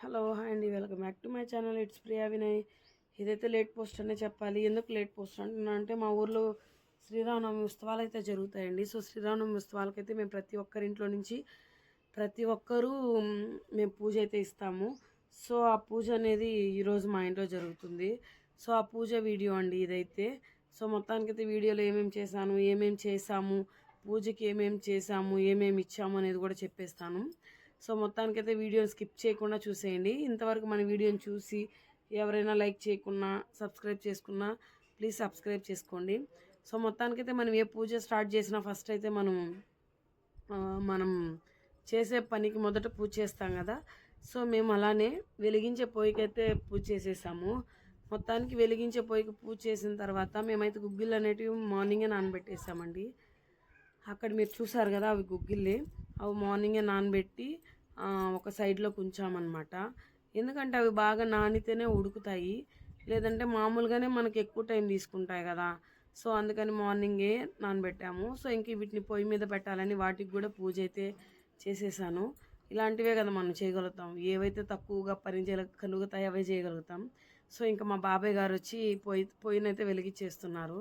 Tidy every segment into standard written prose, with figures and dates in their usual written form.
Hello hi అండి, welcome back to my channel. It's Priya Vinay. ఇదైతే late post అనే చెప్పాలి. ఎందుకు లేట్ పోస్ట్ అంటున్నా అంటే మా ఊర్లో శ్రీరామనవమి ఉత్సవాలు అయితే జరుగుతాయండి. సో శ్రీరామనవమి ఉత్సవాలకైతే మేము ప్రతి ఒక్కరింట్లో నుంచి ప్రతి ఒక్కరూ మేము పూజ అయితే ఇస్తాము. సో ఆ పూజ అనేది ఈరోజు మా ఇంట్లో జరుగుతుంది. సో ఆ పూజ వీడియో అండి ఇదైతే. సో మొత్తానికైతే వీడియోలో ఏమేమి చేశాను, ఏమేమి చేసాము, పూజకి ఏమేమి చేసాము, ఏమేమి ఇచ్చాము అనేది కూడా చెప్పేస్తాను. సో మొత్తానికైతే వీడియోని స్కిప్ చేయకుండా చూసేయండి. ఇంతవరకు మన వీడియోని చూసి ఎవరైనా లైక్ చేయకున్నా సబ్స్క్రైబ్ చేసుకున్నా ప్లీజ్ సబ్స్క్రైబ్ చేసుకోండి. సో మొత్తానికైతే మనం ఏ పూజ స్టార్ట్ చేసినా ఫస్ట్ అయితే మనం చేసే పనికి మొదట పూజ చేస్తాం కదా. సో మేము అలానే వెలిగించే పొయ్యికైతే పూజ చేసేసాము. మొత్తానికి వెలిగించే పొయ్యికి పూజ చేసిన తర్వాత మేమైతే గుగ్గిళ్ళు అనేటివి మార్నింగే నానబెట్టేసామండి. అక్కడ మీరు చూసారు కదా, అవి గుగ్గిళ్ళే. అవి మార్నింగే నానబెట్టి ఒక సైడ్లోకి ఉంచామన్నమాట. ఎందుకంటే అవి బాగా నానితేనే ఉడుకుతాయి, లేదంటే మామూలుగానే మనకి ఎక్కువ టైం తీసుకుంటాయి కదా. సో అందుకని మార్నింగే నానబెట్టాము. సో ఇంక వీటిని పొయ్యి మీద పెట్టాలని వాటికి కూడా పూజ అయితే చేసేసాను. ఇలాంటివే కదా మనం చేయగలుగుతాం. ఏవైతే తక్కువగా పని కలుగుతాయి అవే చేయగలుగుతాం. సో ఇంకా మా బాబాయ్ గారు వచ్చి పొయ్యినైతే వెలిగించేస్తున్నారు.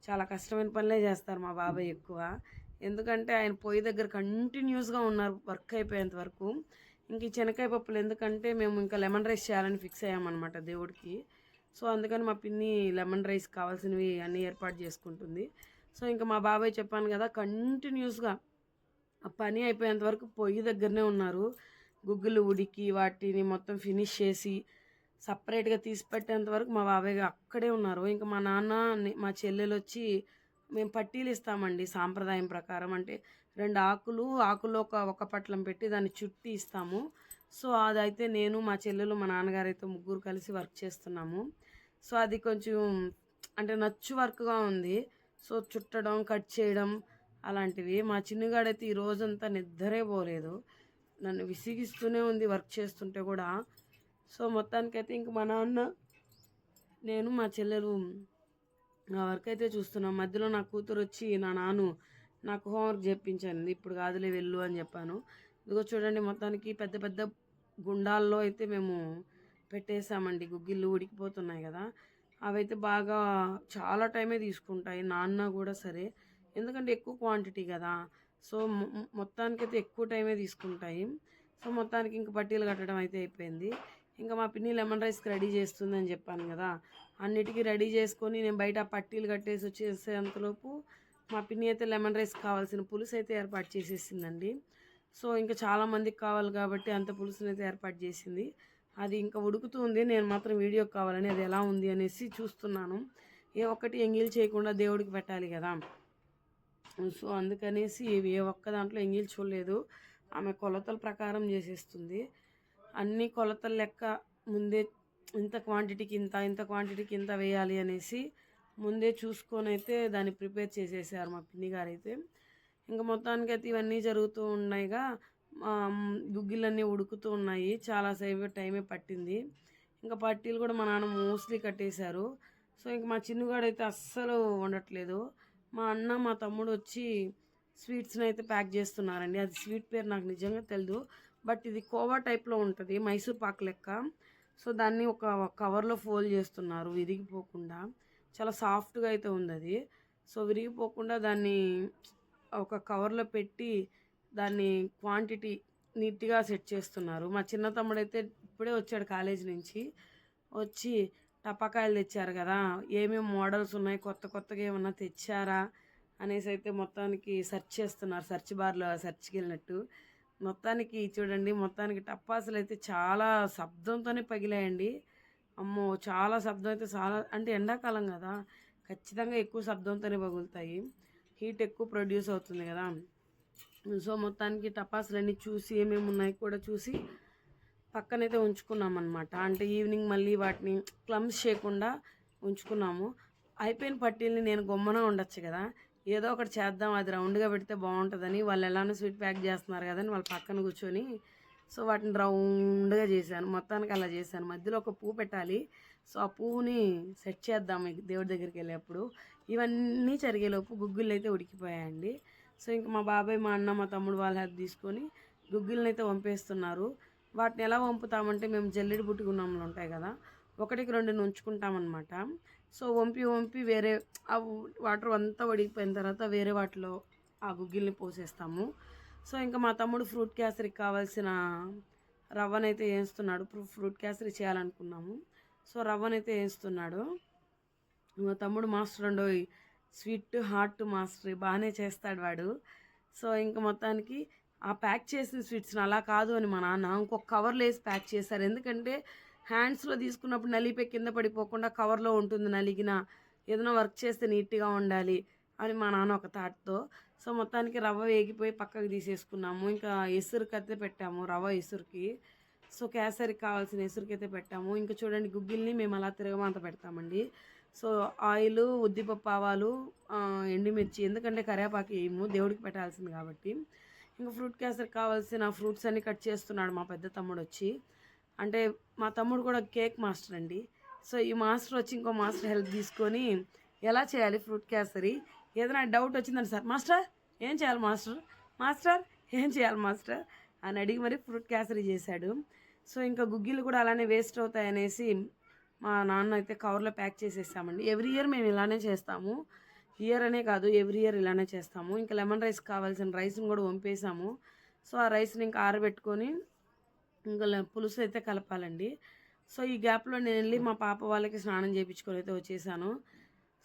చాలా కష్టమైన పనులే చేస్తారు మా బాబాయ్ ఎక్కువ. ఎందుకంటే ఆయన పొయ్యి దగ్గర కంటిన్యూస్గా ఉన్నారు వర్క్ అయిపోయేంత వరకు. ఇంక ఈ శనక్కాయ పప్పులు ఎందుకంటే మేము ఇంకా లెమన్ రైస్ చేయాలని ఫిక్స్ అయ్యామన్నమాట దేవుడికి. సో అందుకని మా పిన్ని లెమన్ రైస్ కావాల్సినవి అన్నీ ఏర్పాటు చేసుకుంటుంది. సో ఇంకా మా బాబాయ్ చెప్పాను కదా, కంటిన్యూస్గా ఆ పని అయిపోయేంత వరకు పొయ్యి దగ్గరనే ఉన్నారు. గుగ్గులు ఉడికి వాటిని మొత్తం ఫినిష్ చేసి సపరేట్గా తీసి పెట్టేంత వరకు మా బాబాయ్ అక్కడే ఉన్నారు. ఇంకా మా నాన్న మా చెల్లెలు వచ్చి మేము పట్టీలు ఇస్తామండి సాంప్రదాయం ప్రకారం. అంటే 2 ఆకుల్లో ఒక పట్లం పెట్టి దాన్ని చుట్టి ఇస్తాము. సో అదైతే నేను మా చెల్లెలు మా నాన్నగారు అయితే ముగ్గురు కలిసి వర్క్ చేస్తున్నాము. సో అది కొంచెం అంటే నచ్చు వర్క్గా ఉంది. సో చుట్టడం, కట్ చేయడం అలాంటివి. మా చిన్నగాడైతే ఈ రోజంతా నిద్రే పోలేదు, నన్ను విసిగిస్తూనే ఉంది వర్క్ చేస్తుంటే కూడా. సో మొత్తానికైతే ఇంక మా నాన్న, నేను, మా చెల్లెలు వర్క్ అయితే చూస్తున్నాం. మధ్యలో నా కూతురు వచ్చి నాకు హోంవర్క్ చెప్పించాను, ఇప్పుడు కాదులే వెళ్ళు అని చెప్పాను. ఇదిగో చూడండి, మొత్తానికి పెద్ద పెద్ద గుండాల్లో అయితే మేము పెట్టేసామండి. గుగ్గిళ్ళు ఉడికిపోతున్నాయి కదా, అవైతే బాగా చాలా టైమే తీసుకుంటాయి. నాన్న కూడా సరే, ఎందుకంటే ఎక్కువ క్వాంటిటీ కదా. సో మొత్తానికైతే ఎక్కువ టైమే తీసుకుంటాయి. సో మొత్తానికి ఇంక పట్టీలు కట్టడం అయితే అయిపోయింది. ఇంకా మా పిన్ని లెమన్ రైస్కి రెడీ చేస్తుందని చెప్పాను కదా, అన్నిటికీ రెడీ చేసుకొని నేను బయట పట్టీలు కట్టేసి వచ్చేసేంతలోపు మా పిన్ని అయితే లెమన్ రైస్ కావాల్సిన పులుసు అయితే ఏర్పాటు చేసేసిందండి. సో ఇంకా చాలామందికి కావాలి కాబట్టి అంత పులుసుని అయితే ఏర్పాటు చేసింది. అది ఇంకా ఉడుకుతుంది. నేను మాత్రం వీడియోకి కావాలని అది ఎలా ఉంది అనేసి చూస్తున్నాను. ఏ ఒక్కటి ఎంగిల్ చేయకుండా దేవుడికి పెట్టాలి కదా. సో అందుకనేసి ఏ ఒక్క దాంట్లో ఎంగిల్ చూడలేదు. ఆమె కొలతల ప్రకారం చేసేస్తుంది. అన్ని కొలతల లెక్క ముందే ఇంత క్వాంటిటీకి ఇంత క్వాంటిటీకి ఇంత వేయాలి అనేసి ముందే చూసుకొని అయితే దాన్ని ప్రిపేర్ చేసేసారు మా పిన్ని గారు అయితే. ఇంకా మొత్తానికి అయితే ఇవన్నీ జరుగుతూ ఉన్నాయిగా, గుగ్గిళ్ళన్నీ ఉడుకుతూ ఉన్నాయి. చాలాసేపు టైమే పట్టింది. ఇంకా పట్టీలు కూడా మా నాన్న మోస్ట్లీ కట్టేశారు. సో ఇంక మా చిన్నుగాడైతే అస్సలు వండట్లేదు. మా అన్న మా తమ్ముడు వచ్చి స్వీట్స్ని అయితే ప్యాక్ చేస్తున్నారండి. అది స్వీట్ పేరు నాకు నిజంగా తెలియదు, బట్ ఇది కోవా టైప్లో ఉంటుంది, మైసూర్ పాక్ లెక్క. సో దాన్ని ఒక కవర్లో ఫోల్డ్ చేస్తున్నారు విరిగిపోకుండా. చాలా సాఫ్ట్గా అయితే ఉంది అది. సో విరిగిపోకుండా దాన్ని ఒక కవర్లో పెట్టి దాన్ని క్వాంటిటీ నీట్గా సెట్ చేస్తున్నారు. మా చిన్న తమ్ముడు అయితే ఇప్పుడే వచ్చాడు కాలేజీ నుంచి. వచ్చి టపాకాయలు తెచ్చారు కదా, ఏమేమి మోడల్స్ ఉన్నాయి, కొత్తగా ఏమన్నా తెచ్చారా అనేసి అయితే మొత్తానికి సెర్చ్ చేస్తున్నారు, సెర్చ్ బార్లో సెర్చ్కి వెళ్ళినట్టు. మొత్తానికి చూడండి, మొత్తానికి టపాసులు అయితే చాలా శబ్దంతోనే పగిలాయండి. అమ్మో, చాలా శబ్దం అయితే చాలా, అంటే ఎండాకాలం కదా ఖచ్చితంగా ఎక్కువ శబ్దంతోనే పగులుతాయి, హీట్ ఎక్కువ ప్రొడ్యూస్ అవుతుంది కదా. సో మొత్తానికి టపాసులన్నీ చూసి ఏమేమి ఉన్నాయి కూడా చూసి పక్కనైతే ఉంచుకున్నాం అనమాట. అంటే ఈవినింగ్ మళ్ళీ వాటిని క్లమ్స్ చేయకుండా ఉంచుకున్నాము. అయిపోయిన పట్టీల్ని నేను గొమ్మన ఉండొచ్చు కదా, ఏదో ఒకటి చేద్దాం, అది రౌండ్గా పెడితే బాగుంటుందని, వాళ్ళు ఎలానో స్వీట్ ప్యాక్ చేస్తున్నారు కదని వాళ్ళ పక్కన కూర్చొని సో వాటిని రౌండ్గా చేశాను. మొత్తానికి అలా చేశాను. మధ్యలో ఒక పువ్వు పెట్టాలి. సో ఆ పువ్వుని సెట్ చేద్దాం దేవుడి దగ్గరికి వెళ్ళేప్పుడు. ఇవన్నీ జరిగేలోపు గుగ్గిళ్ళు అయితే ఉడికిపోయాయండి. సో ఇంక మా బాబాయ్, మా అన్న, మా తమ్ముడు వాళ్ళ హెల్ప్ తీసుకొని గుగ్గిళ్ళని అయితే వంపేస్తున్నారు. వాటిని ఎలా వంపుతామంటే మేము జల్లెడ బుట్టి గున్నంలు ఉంటాయి కదా, 1-2 ఉంచుకుంటామన్నమాట. సో వంపి వంపి వేరే ఆ వాటర్ అంతా వడిగిపోయిన తర్వాత వేరే వాటిలో ఆ గుగ్గిల్ని పోసేస్తాము. సో ఇంకా మా తమ్ముడు ఫ్రూట్ క్యాసరీకి కావాల్సిన రవ్వనైతే వేస్తున్నాడు. ఫ్రూట్ క్యాసరీ చేయాలనుకున్నాము. సో రవ్వనైతే వేస్తున్నాడు. మా తమ్ముడు మాస్టర్ అండోయ్, స్వీట్ హాట్ మాస్టర్, బాగానే చేస్తాడు వాడు. సో ఇంకా మొత్తానికి ఆ ప్యాక్ చేసిన స్వీట్స్ని అలా కాదు అని మా నాన్న ఇంకొక కవర్లో వేసి ప్యాక్ చేశారు. ఎందుకంటే హ్యాండ్స్లో తీసుకున్నప్పుడు నలిగిపోయి కింద పడిపోకుండా కవర్లో ఉంటుంది, నలిగిన ఏదైనా వర్క్ చేస్తే నీట్గా ఉండాలి అని మా నాన్న ఒక థాట్తో. సో మొత్తానికి రవ్వ వేగిపోయి పక్కకు తీసేసుకున్నాము. ఇంకా ఎసురుకి అయితే పెట్టాము, రవ్వ ఎసురుకి. సో కేసరికి కావాల్సిన ఎసురుకి అయితే పెట్టాము. ఇంకా చూడండి గుగ్గిల్ని మేము అలా తిరగమాత పెడతామండి. సో ఆయిల్, ఉద్దిపప్పు, ఆవాలు, ఎండుమిర్చి, ఎందుకంటే కరివేపాకు వేయము, దేవుడికి పెట్టాల్సింది కాబట్టి. ఇంకా ఫ్రూట్ కేసరికి కావాల్సిన ఫ్రూట్స్ అన్నీ కట్ చేస్తున్నాడు మా పెద్ద తమ్ముడు వచ్చి. అంటే మా తమ్ముడు కూడా కేక్ మాస్టర్ అండి. సో ఈ మాస్టర్ వచ్చి ఇంకో మాస్టర్ హెల్ప్ తీసుకొని ఎలా చేయాలి ఫ్రూట్ కేసరి, ఏదైనా డౌట్ వచ్చిందండి, సార్ మాస్టర్ ఏం చేయాలి మాస్టర్, మాస్టర్ ఏం చేయాలి మాస్టర్ అని అడిగి మరి ఫ్రూట్ కేసరి చేశాడు. సో ఇంకా గుగ్గిలు కూడా అలానే వేస్ట్ అవుతాయి అనేసి మా నాన్న అయితే కవర్లో ప్యాక్ చేసేసామండి. ఎవ్రీ ఇయర్ మేము ఇలానే చేస్తాము, ఇయర్ అనే కాదు ఎవ్రీ ఇయర్ ఇలానే చేస్తాము. ఇంకా లెమన్ రైస్ కావాల్సిన రైస్ని కూడా వంపేసాము. సో ఆ రైస్ని ఇంకా ఆరబెట్టుకొని ఇంకా పులుసు అయితే కలపాలండి. సో ఈ గ్యాప్లో నేను వెళ్ళి మా పాప వాళ్ళకి స్నానం చేయించుకొని అయితే వచ్చేసాను.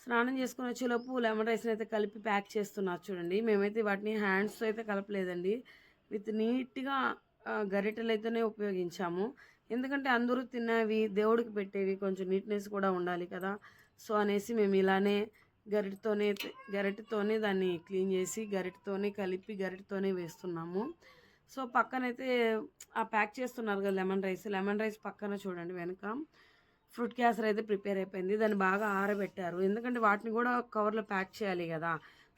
స్నానం చేసుకొని వచ్చేలోపు లెమన్ రైస్ని అయితే కలిపి ప్యాక్ చేస్తున్నారు చూడండి. మేమైతే వాటిని హ్యాండ్స్తో అయితే కలపలేదండి, విత్ నీట్గా గరిటెలు అయితేనే ఉపయోగించాము. ఎందుకంటే అందరూ తినేవి, దేవుడికి పెట్టేవి, కొంచెం నీట్నెస్ కూడా ఉండాలి కదా. సో అనేసి మేము ఇలానే గరిటెతోనే దాన్ని క్లీన్ చేసి గరిటెతోనే కలిపి గరిటెతోనే వేస్తున్నాము. సో పక్కనైతే ఆ ప్యాక్ చేస్తున్నారు కదా లెమన్ రైస్ పక్కన చూడండి వెనక ఫ్రూట్ క్యాసర్ అయితే ప్రిపేర్ అయిపోయింది. దాన్ని బాగా ఆరబెట్టారు, ఎందుకంటే వాటిని కూడా కవర్లో ప్యాక్ చేయాలి కదా.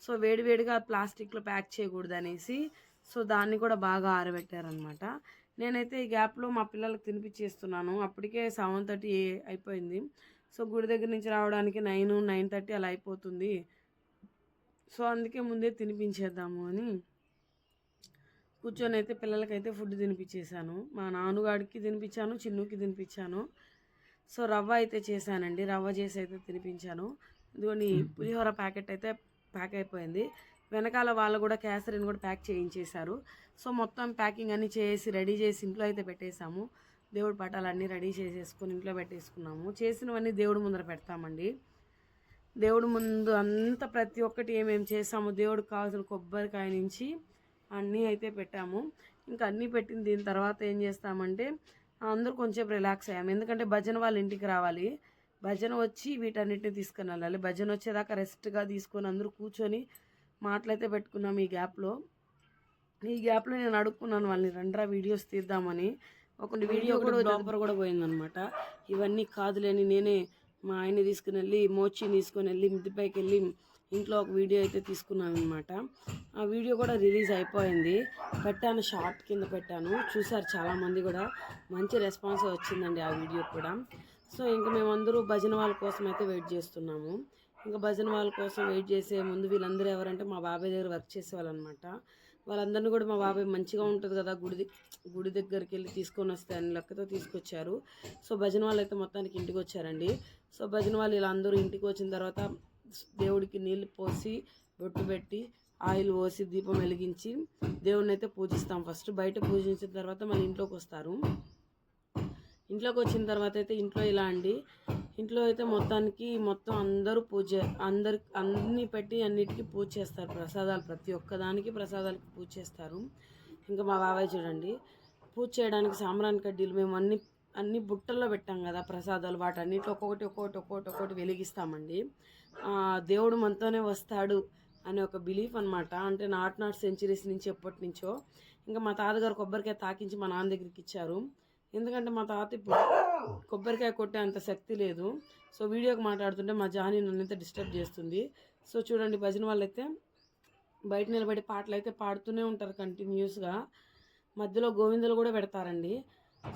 సో వేడివేడిగా ప్లాస్టిక్లో ప్యాక్ చేయకూడదు అనేసి సో దాన్ని కూడా బాగా ఆరబెట్టారనమాట. నేనైతే ఈ గ్యాప్లో మా పిల్లలకు తినిపించేస్తున్నాను. అప్పటికే 7:30 అయిపోయింది. సో గుడి దగ్గర నుంచి రావడానికి 9-9:30 అలా అయిపోతుంది. సో అందుకే ముందే తినిపించేద్దాము అని కూర్చొని అయితే పిల్లలకైతే ఫుడ్ తినిపించేశాను. మా నాన్నగాడికి తినిపించాను, చిన్నుకి తినిపించాను. సో రవ్వ అయితే చేశానండి, రవ్వ చేసి అయితే తినిపించాను. ఇదిగోండి పులిహోర ప్యాకెట్ అయితే ప్యాక్ అయిపోయింది. వెనకాల వాళ్ళు కూడా కేసరిని కూడా ప్యాక్ చేయించేశారు. సో మొత్తం ప్యాకింగ్ అన్నీ చేసి రెడీ చేసి ఇంట్లో అయితే పెట్టేశాము. దేవుడి పటాలన్నీ రెడీ చేసేసుకొని ఇంట్లో పెట్టేసుకున్నాము. చేసినవన్నీ దేవుడి ముందర పెడతామండి. దేవుడి ముందు అంతా ప్రతి ఒక్కటి ఏమేమి చేసాము, దేవుడికి కావాల్సిన కొబ్బరికాయ నుంచి అన్నీ అయితే పెట్టాము. ఇంకా అన్నీ పెట్టిన దీని తర్వాత ఏం చేస్తామంటే అందరూ కొంచెం రిలాక్స్ అయ్యాము, ఎందుకంటే భజన వాళ్ళ ఇంటికి రావాలి. భజన వచ్చి వీటన్నిటిని తీసుకొని వెళ్ళాలి. భజన వచ్చేదాకా రెస్ట్గా తీసుకొని అందరూ కూర్చొని మాటలైతే పెట్టుకున్నాము. ఈ గ్యాప్లో నేను అడుక్కున్నాను వాళ్ళని, రండ్రా వీడియోస్ తీద్దామని. ఒక వీడియో కూడా బ్లాపర్ కూడా పోయిందనమాట. ఇవన్నీ కాదులేని నేనే మా ఆయన్ని తీసుకుని వెళ్ళి మోచిని తీసుకొని వెళ్ళి మిద్దిపైకి వెళ్ళి ఇంట్లో ఒక వీడియో అయితే తీసుకున్నాను అనమాట. ఆ వీడియో కూడా రిలీజ్ అయిపోయింది, పెట్టాను, షార్ట్ కింద పెట్టాను, చూసారు చాలామంది కూడా, మంచి రెస్పాన్స్ వచ్చిందండి ఆ వీడియో కూడా. సో ఇంకా మేమందరూ భజన వాళ్ళ కోసం అయితే వెయిట్ చేస్తున్నాము. ఇంకా భజన వాళ్ళ కోసం వెయిట్ చేసే ముందు వీళ్ళందరూ ఎవరంటే మా బాబాయ్ దగ్గర వర్క్ చేసేవాళ్ళు అనమాట. వాళ్ళందరినీ కూడా మా బాబాయ్ మంచిగా ఉంటుంది కదా గుడి దగ్గరికి వెళ్ళి తీసుకొని వస్తే అని లెక్కతో తీసుకొచ్చారు. సో భజన వాళ్ళు అయితే మొత్తానికి ఇంటికి వచ్చారండి. సో భజన వాళ్ళు ఇలా అందరూ ఇంటికి వచ్చిన తర్వాత దేవుడికి నీళ్ళు పోసి బొట్టు పెట్టి ఆయిల్ పోసి దీపం వెలిగించి దేవుడిని అయితే పూజిస్తాం. ఫస్ట్ బయట పూజించిన తర్వాత మళ్ళీ ఇంట్లోకి వస్తారు. ఇంట్లోకి వచ్చిన తర్వాత అయితే ఇంట్లో ఇలా అండి, ఇంట్లో అయితే మొత్తం అందరూ అన్నీ పెట్టి అన్నిటికీ పూజ చేస్తారు. ప్రసాదాలు ప్రతి ఒక్కదానికి ప్రసాదాలకి పూజ చేస్తారు. ఇంకా మా బాబాయ్ చూడండి పూజ చేయడానికి సాంబ్రాణి కడ్డీలు మేము అన్ని బుట్టల్లో పెట్టాం కదా ప్రసాదాలు, వాటన్నిటిలో ఒక్కొక్కటి వెలిగిస్తామండి. దేవుడు మనతోనే వస్తాడు అనే ఒక బిలీఫ్ అనమాట. అంటే నాట్ సెంచరీస్ నుంచి ఎప్పటి నుంచో. ఇంకా మా తాతగారు కొబ్బరికాయ తాకించి మా నాన్న దగ్గరికి ఇచ్చారు, ఎందుకంటే మా తాత ఇప్పుడు కొబ్బరికాయ కొట్టే అంత శక్తి లేదు. సో వీడియోకి మాట్లాడుతుంటే మా జాని నన్నైతే డిస్టర్బ్ చేస్తుంది. సో చూడండి భజన వాళ్ళు అయితే బయట నిలబడి పాటలు అయితే పాడుతూనే ఉంటారు కంటిన్యూస్గా, మధ్యలో గోవిందలు కూడా పెడతారండి.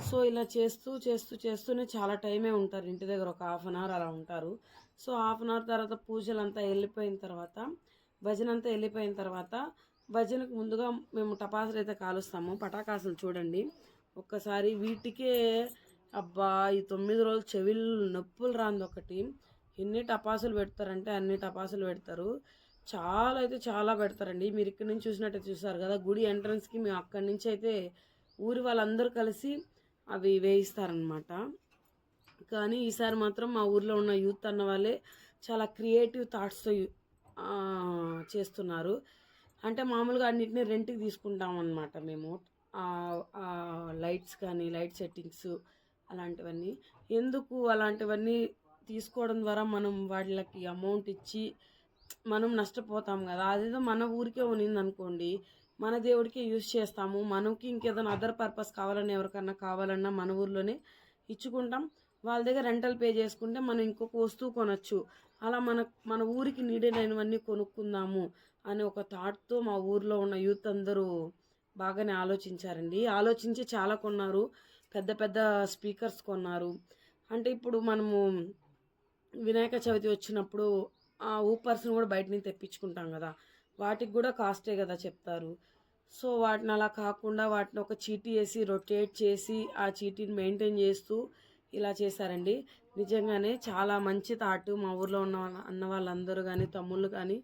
సో ఇలా చేస్తూనే చాలా టైమే ఉంటారు ఇంటి దగ్గర, ఒక 1/2 అవర్ అలా ఉంటారు. సో 1/2 అవర్ తర్వాత పూజలంతా వెళ్ళిపోయిన తర్వాత, భజన అంతా వెళ్ళిపోయిన తర్వాత, భజనకు ముందుగా మేము టపాసులు అయితే కాలుస్తాము. పటాకాసులు చూడండి ఒక్కసారి వీటికే అబ్బా ఈ 9 రోజులు చెవులు నొప్పులు రాంది ఒకటి. ఎన్ని టపాసులు పెడతారంటే అన్ని టపాసులు పెడతారు. చాలా అయితే చాలా పెడతారండి. మీరు ఇక్కడ నుంచి చూసినట్టే చూసారు కదా, గుడి ఎంట్రన్స్కి మేము అక్కడి నుంచి అయితే ఊరి వాళ్ళందరూ కలిసి అవి వేయిస్తారనమాట. కానీ ఈసారి మాత్రం మా ఊర్లో ఉన్న యూత్ అన్న వాళ్ళే చాలా క్రియేటివ్ థాట్స్తో చేస్తున్నారు. అంటే మామూలుగా అన్నిటిని రెంట్కి తీసుకుంటాం అన్నమాట మేము. లైట్స్ కానీ లైట్ సెట్టింగ్స్ అలాంటివన్నీ. ఎందుకు అలాంటివన్నీ తీసుకోవడం ద్వారా మనం వాళ్ళకి అమౌంట్ ఇచ్చి మనం నష్టపోతాం కదా. అదేదో మన ఊరికే ఉన్నింది అనుకోండి, మన దేవుడికే యూజ్ చేస్తాము. మనకి ఇంకేదైనా అదర్ పర్పస్ కావాలన్నా ఎవరికన్నా కావాలన్నా మన ఊర్లోనే ఇచ్చుకుంటాం. వాళ్ళ దగ్గర రెంటల్ పే చేసుకుంటే మనం ఇంకొక వస్తువు కొనొచ్చు. అలా మన ఊరికి నీడెడ్ అయినవన్నీ కొనుక్కుందాము అనే ఒక థాట్తో మా ఊర్లో ఉన్న యూత్ అందరూ బాగానే ఆలోచించారండి. ఆలోచించి చాలా కొన్నారు. పెద్ద పెద్ద స్పీకర్స్ కొన్నారు. అంటే ఇప్పుడు మనము వినాయక చవితి వచ్చినప్పుడు ఆ ఊపర్స్ని కూడా బయట నుంచి తెప్పించుకుంటాం కదా, వాటికి కూడా కాస్టే కదా చెప్తారు. సో వాటిని అలా కాకుండా వాటిని ఒక చీటీ వేసి రొటేట్ చేసి ఆ చీటీని మెయింటైన్ చేస్తూ ఇలా చేశారండి. నిజంగానే చాలా మంచి థాట్. మా ఊర్లో ఉన్న అన్న వాళ్ళందరూ కానీ తమ్ముళ్ళు కానీ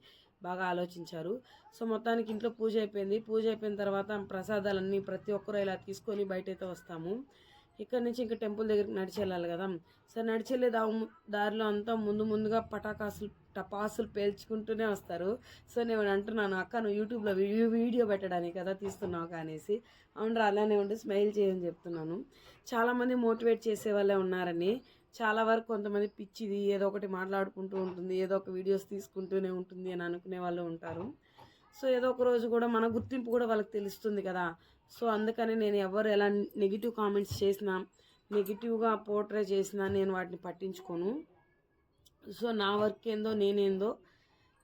బాగా ఆలోచించారు. సో మొత్తానికి ఇంట్లో పూజ అయిపోయింది. పూజ అయిపోయిన తర్వాత ప్రసాదాలన్నీ ప్రతి ఒక్కరూ ఇలా తీసుకొని బయటైతే వస్తాము. ఇక్కడ నుంచి ఇంకా టెంపుల్ దగ్గరికి నడిచి వెళ్ళాలి కదా. సో నడిచి వెళ్ళే దారిలో అంతా ముందుగా టపాసులు పేల్చుకుంటూనే వస్తారు. సో నేను అంటున్నాను, అక్క నువ్వు యూట్యూబ్లో వీడియో పెట్టడానికి కదా తీస్తున్నావు అనేసి. అవునరా అలానే ఉండి స్మైల్ చేయని చెప్తున్నాను. చాలామంది మోటివేట్ చేసే వాళ్ళే ఉన్నారని. చాలా వరకు కొంతమంది పిచ్చిది ఏదో ఒకటి మాట్లాడుకుంటూ ఉంటుంది, ఏదో ఒక వీడియోస్ తీసుకుంటూనే ఉంటుంది అని అనుకునే వాళ్ళు ఉంటారు. సో ఏదో ఒక రోజు కూడా మన గుర్తింపు కూడా వాళ్ళకి తెలుస్తుంది కదా. సో అందుకని నేను ఎవరు ఎలా నెగిటివ్ కామెంట్స్ చేసినా, నెగిటివ్గా పోర్ట్రే చేసినా నేను వాటిని పట్టించుకోను. సో నా వర్క్ ఏందో నేనేందో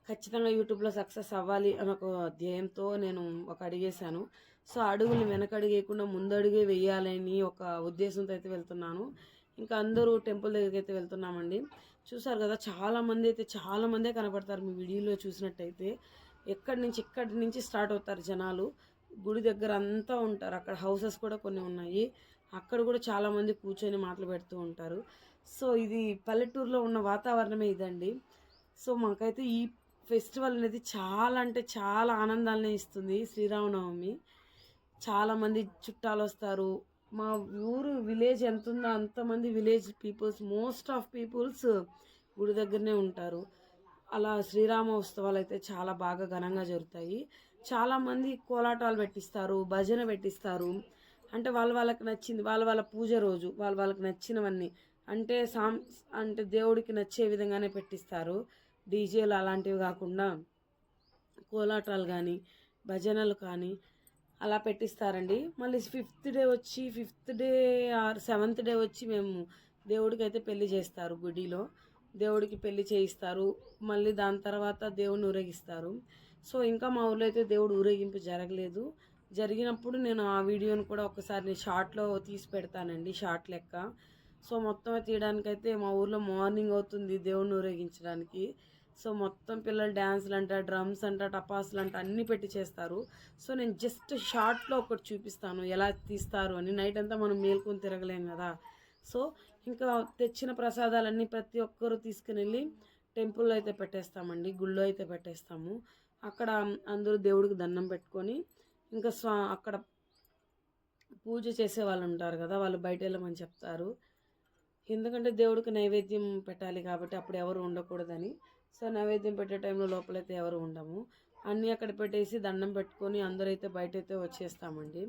ఖచ్చితంగా యూట్యూబ్లో సక్సెస్ అవ్వాలి అని ఒక ధ్యేయంతో నేను ఒక అడిగేశాను. సో అడుగులు వెనకడుగేయకుండా ముందడుగే వేయాలని ఒక ఉద్దేశంతో అయితే వెళ్తున్నాను. ఇంకా అందరూ టెంపుల్ దగ్గరికి అయితే వెళ్తున్నామండి. చూసారు కదా, చాలామందే కనపడతారు మీ వీడియోలో చూసినట్టయితే. ఇక్కడి నుంచి స్టార్ట్ అవుతారు జనాలు. గుడి దగ్గర అంతా ఉంటారు. అక్కడ హౌసెస్ కూడా కొన్ని ఉన్నాయి, అక్కడ కూడా చాలామంది కూర్చొని మాటలు పెడుతూ ఉంటారు. సో ఇది పల్లెటూరులో ఉన్న వాతావరణమే ఇదండి. సో మాకైతే ఈ ఫెస్టివల్ అనేది చాలా అంటే చాలా ఆనందాన్ని ఇస్తుంది. శ్రీరామనవమి చాలామంది చుట్టాలు వస్తారు. మా ఊరు విలేజ్ ఎంత ఉందో అంతమంది village peoples, most of peoples గుడి దగ్గరనే ఉంటారు. అలా శ్రీరామ ఉత్సవాలు అయితే చాలా బాగా ఘనంగా జరుగుతాయి. చాలామంది కోలాటాలు పెట్టిస్తారు, భజన పెట్టిస్తారు. అంటే వాళ్ళకి నచ్చింది, వాళ్ళ పూజ రోజు వాళ్ళకి నచ్చినవన్నీ అంటే దేవుడికి నచ్చే విధంగానే పెట్టిస్తారు. డీజేలు అలాంటివి కాకుండా కోలాటాలు కానీ భజనలు కానీ అలా పెట్టిస్తారండి. మళ్ళీ fifth day or 7th day వచ్చి మేము దేవుడికి అయితే పెళ్లి చేస్తారు. గుడిలో దేవుడికి పెళ్లి చేయిస్తారు. మళ్ళీ దాని తర్వాత దేవుడిని ఊరేగిస్తారు. సో ఇంకా మా ఊర్లో అయితే దేవుడు ఊరేగింపు జరగలేదు. జరిగినప్పుడు నేను ఆ వీడియోని కూడా ఒకసారి షార్ట్లో తీసి పెడతానండి, షార్ట్ లెక్క. సో మొత్తం తీయడానికైతే మా ఊర్లో మార్నింగ్ అవుతుంది దేవుడిని ఊరేగించడానికి. సో మొత్తం పిల్లలు డ్యాన్సులు అంట, డ్రమ్స్ అంట, టపాసులు అంట అన్నీ పెట్టి చేస్తారు. సో నేను జస్ట్ షార్ట్లో ఒకటి చూపిస్తాను ఎలా తీస్తారు అని. నైట్ అంతా మనం మేల్కొని తిరగలేం కదా. సో ఇంకా తెచ్చిన ప్రసాదాలన్నీ ప్రతి ఒక్కరూ తీసుకుని వెళ్ళి టెంపుల్లో అయితే పెట్టేస్తామండి, గుళ్ళో అయితే పెట్టేస్తాము. అక్కడ అందరూ దేవుడికి దండం పెట్టుకొని ఇంకా అక్కడ పూజ చేసే వాళ్ళు ఉంటారు కదా, వాళ్ళు బయట వెళ్ళమని చెప్తారు. ఎందుకంటే దేవుడికి నైవేద్యం పెట్టాలి కాబట్టి అప్పుడు ఎవరు ఉండకూడదని. సో నైవేద్యం పెట్టే టైంలో లోపలైతే ఎవరు ఉండము. అన్నీ అక్కడ పెట్టేసి దండం పెట్టుకొని అందరైతే బయటైతే వచ్చేస్తామండి.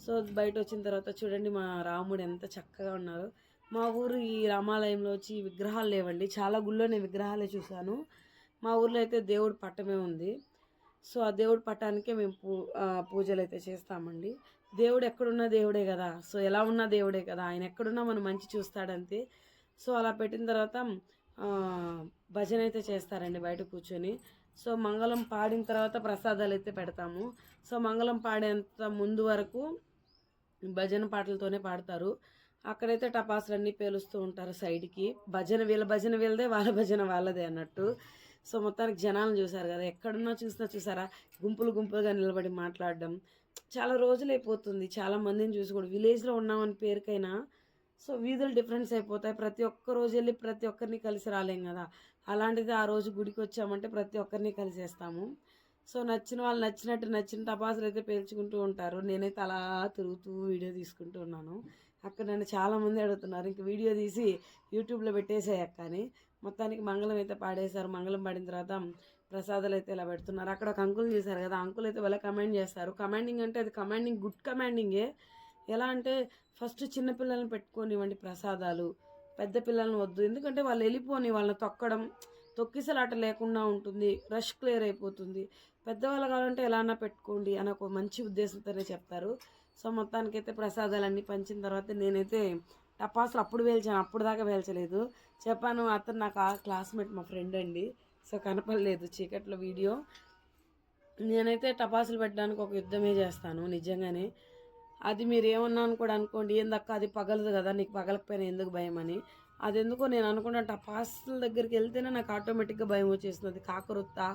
సో బయట వచ్చిన తర్వాత చూడండి మా రాముడు ఎంత చక్కగా ఉన్నారు. మా ఊరు ఈ రామాలయంలో వచ్చి విగ్రహాలు లేవండి, చాలా గుళ్ళోనే విగ్రహాలే చూశాను. మా ఊర్లో అయితే దేవుడి పట్టమే ఉంది. సో ఆ దేవుడి పట్టానికే మేము పూజలు అయితే చేస్తామండి. దేవుడు ఎక్కడున్నా దేవుడే కదా. సో ఎలా ఉన్నా దేవుడే కదా, ఆయన ఎక్కడున్నా మనం మంచి చూస్తాడంతే. సో అలా పెట్టిన తర్వాత భజన అయితే చేస్తారండి బయట కూర్చొని. సో మంగళం పాడిన తర్వాత ప్రసాదాలు అయితే పెడతాము. సో మంగళం పాడేంత ముందు వరకు భజన పాటలతోనే పాడతారు. అక్కడైతే టపాసులన్నీ పేలుస్తూ ఉంటారు సైడ్కి. వీళ్ళ భజన వీళ్ళదే, వాళ్ళ భజన వాళ్ళదే అన్నట్టు. సో మొత్తానికి జనాలను చూసారు కదా, ఎక్కడున్నా చూసారా గుంపులుగా నిలబడి మాట్లాడడం. చాలా రోజులైపోతుంది చాలా మందిని చూసి కూడా. విలేజ్‌లో ఉన్నామని పేరుకైనా సో, వీధులు డిఫరెన్స్ అయిపోతాయి. ప్రతి ఒక్క రోజెళ్లి ప్రతి ఒక్కరిని కలిసి రాలేం గదా! అలాంటిది ఆ రోజు గుడికొచ్చామంటే ప్రతి ఒక్కరిని కలిసేస్తాము. సో, నచ్చిన వాళ్ళు నచ్చినట్టు నచ్చిన టపాసులైతే పేల్చుకుంటూ ఉంటారు. నేనైతే అలా తిరుగుతూ వీడియో తీసుకుంటూ ఉన్నాను. అక్కడ నన్ను చాలామంది అడుగుతున్నారు. ఇంక వీడియో తీసి యూట్యూబ్‌లో పెట్టేసేయి అక్క అని. మొత్తానికి మంగళం అయితే పాడేశారు. మంగళం పాడిన తర్వాత ప్రసాదాలైతే ఇలా పెడుతున్నారు. అక్కడ ఒక అంకుల్‌ని చూసారు గదా! ఆ అంకుల్ అయితే భలే కమెంట్ చేస్తారు. కమాండింగ్ అంటే అది కమాండింగ్ గుడ్ కమాండింగే. ఎలా అంటే ఫస్ట్ చిన్న పిల్లల్ని పెట్టుకోనివ్వండి ప్రసాదాలు. పెద్ద పిల్లల్ని వద్దు. ఎందుకంటే వాళ్ళు వెళ్ళిపోని వాళ్ళని తొక్కడం, తొక్కిసలాట లేకుండా ఉంటుంది. రష్ క్లియర్ అయిపోతుంది. పెద్దవాళ్ళు కావాలంటే ఎలా అన్నా పెట్టుకోండి అని ఒక మంచి ఉద్దేశంతోనే చెప్తారు. సో, మొత్తానికైతే ప్రసాదాలన్నీ పంచిన తర్వాత నేనైతే టపాసులు అప్పుడు పేల్చాను. అప్పటిదాకా పేల్చలేదు. చెప్పాను అతను నాకు క్లాస్‌మేట్ మా ఫ్రెండ్ అండి. సో, కనపడలేదు చీకట్లో వీడియో. నేనైతే టపాసులు పెట్టడానికి ఒక యుద్ధమే చేస్తాను నిజంగానే. అది మీరేమన్నా అని కూడా అనుకోండి. ఏందక్కా అది పగలదు గదా! నీకు పగలకపోయినా ఎందుకు భయమని. అదెందుకో నేను అనుకుంటాను టపాసుల దగ్గరికెళ్తేనే నాకు ఆటోమేటిక్‌గా భయమొచ్చేస్తుంది. అది కాకరొత్తా,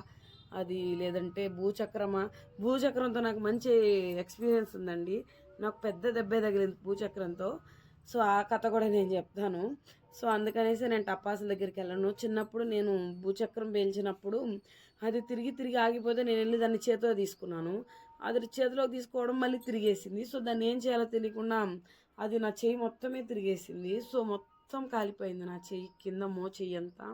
అది లేదంటే భూచక్రమా? భూచక్రంతో నాకు మంచి ఎక్స్‌పీరియన్స్ ఉందండి. నాకు పెద్ద దెబ్బే తగిలింది భూచక్రంతో. సో, ఆ కథ కూడా నేను జెప్తాను. సో, అందుకనేసి నేను టపాసుల దగ్గరికెళ్ళను. చిన్నప్పుడు నేను భూచక్రం పేల్చినప్పుడు అది తిరిగి తిరిగి ఆగిపోతే నేనెళ్ళి దాన్ని చేతిలో తీసుకున్నాను. అది చేతిలోకి తీసుకోవడం మళ్ళీ తిరిగేసింది. సో, దాన్ని ఏం చేయాలో తెలియకుండా అది నా చెయ్యి మొత్తమే తిరిగేసింది. సో, మొత్తం కాలిపోయింది నా చెయ్యి కింద చెయ్యంతా.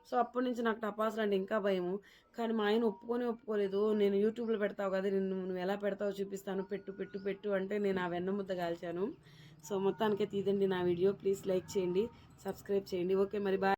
సో, అప్పటి నుంచి నాకు టపాసులంటే ఇంకా భయము. కానీ మా ఆయన ఒప్పుకోలేదు. నేను యూట్యూబ్‌లో పెడతావు కదా! నువ్వెలా పెడతావో చూపిస్తాను. పెట్టు, పెట్టు, పెట్టు అంటే నేను ఆ వెన్నముద్ద కాల్చాను. సో, మొత్తానికైతే ఇదండి నా వీడియో. ప్లీజ్ లైక్ చేయండి, సబ్స్క్రైబ్ చేయండి. ఓకే మరి బాయ్.